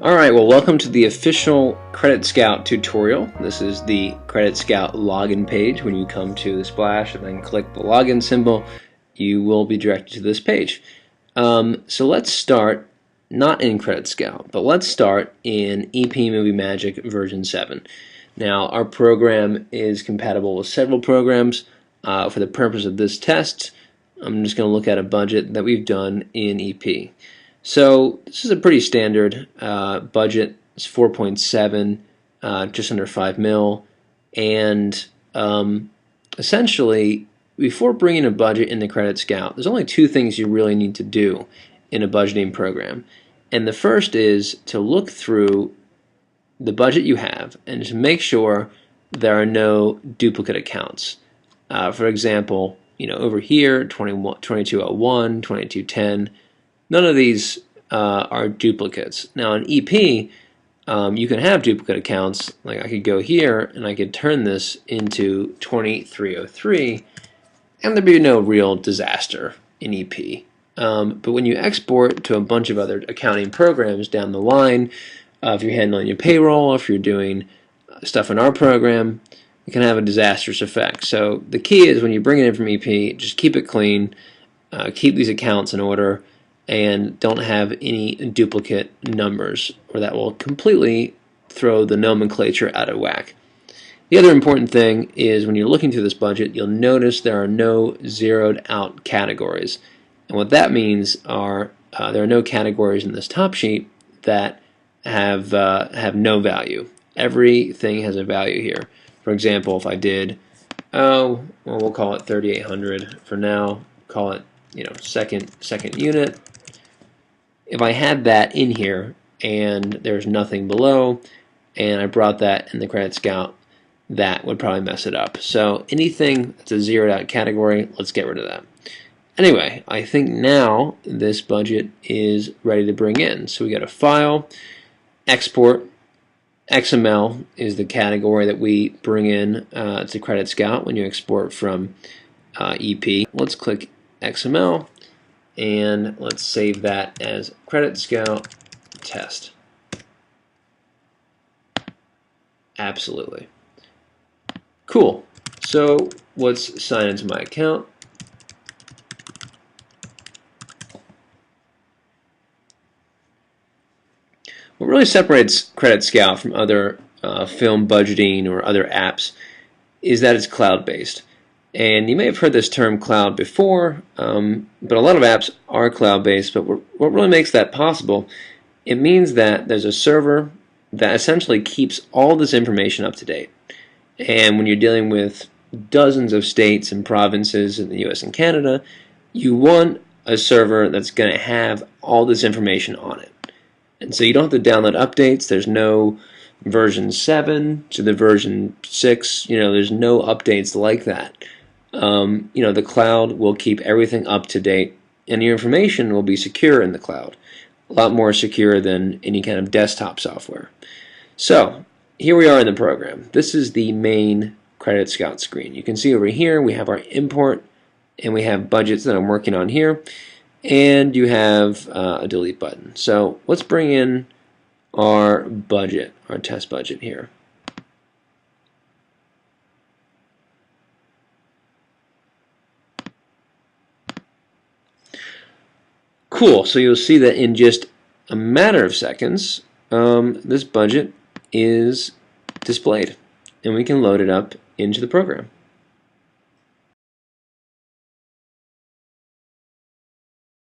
Alright, well, welcome to the official CreditScout tutorial. This is the CreditScout login page. When you come to the splash and then click the login symbol, you will be directed to this page. So let's start, not in CreditScout, but let's start in EP Movie Magic version 7. Now, our program is compatible with several programs. For the purpose of this test, I'm just going to look at a budget that we've done in EP. So this is a pretty standard budget. It's 4.7, just under 5 mil, and essentially, before bringing a budget into CreditScout, there's only two things you really need to do in a budgeting program. And the first is to look through the budget you have and just make sure there are no duplicate accounts. For example, over here, 2201, 2210. None of these are duplicates. Now in EP, you can have duplicate accounts. Like I could go here and I could turn this into 2303, and there'd be no real disaster in EP. But when you export to a bunch of other accounting programs down the line, if you're handling your payroll, if you're doing stuff in our program, it can have a disastrous effect. So the key is when you bring it in from EP, just keep it clean, keep these accounts in order, and don't have any duplicate numbers, or that will completely throw the nomenclature out of whack. The other important thing is when you're looking through this budget, you'll notice there are no zeroed out categories. And what that means are there are no categories in this top sheet that have no value. Everything has a value here. For example, if I did, well, we'll call it 3800 for now. Call it, second unit. If I had that in here and there's nothing below, and I brought that in the CreditScout, that would probably mess it up. So anything that's a zeroed out category, let's get rid of that. Anyway, I think now this budget is ready to bring in. So we got a file, export. XML is the category that we bring in to CreditScout when you export from EP. Let's click XML and let's save that as CreditScout test. Absolutely. Cool. So let's sign into my account. What really separates CreditScout from other film budgeting or other apps is that it's cloud-based. And you may have heard this term cloud before, but a lot of apps are cloud-based. But what really makes that possible, it means that there's a server that essentially keeps all this information up to date. And when you're dealing with dozens of states and provinces in the US and Canada, you want a server that's going to have all this information on it. And so you don't have to download updates. There's no version 7 to the version 6. There's no updates like that. The cloud will keep everything up to date, and your information will be secure in the cloud. A lot more secure than any kind of desktop software. So here we are in the program. This is the main CreditScout screen. You can see over here we have our import, and we have budgets that I'm working on here. And you have a delete button. So let's bring in our budget, our test budget here. Cool, so you'll see that in just a matter of seconds, this budget is displayed, and we can load it up into the program.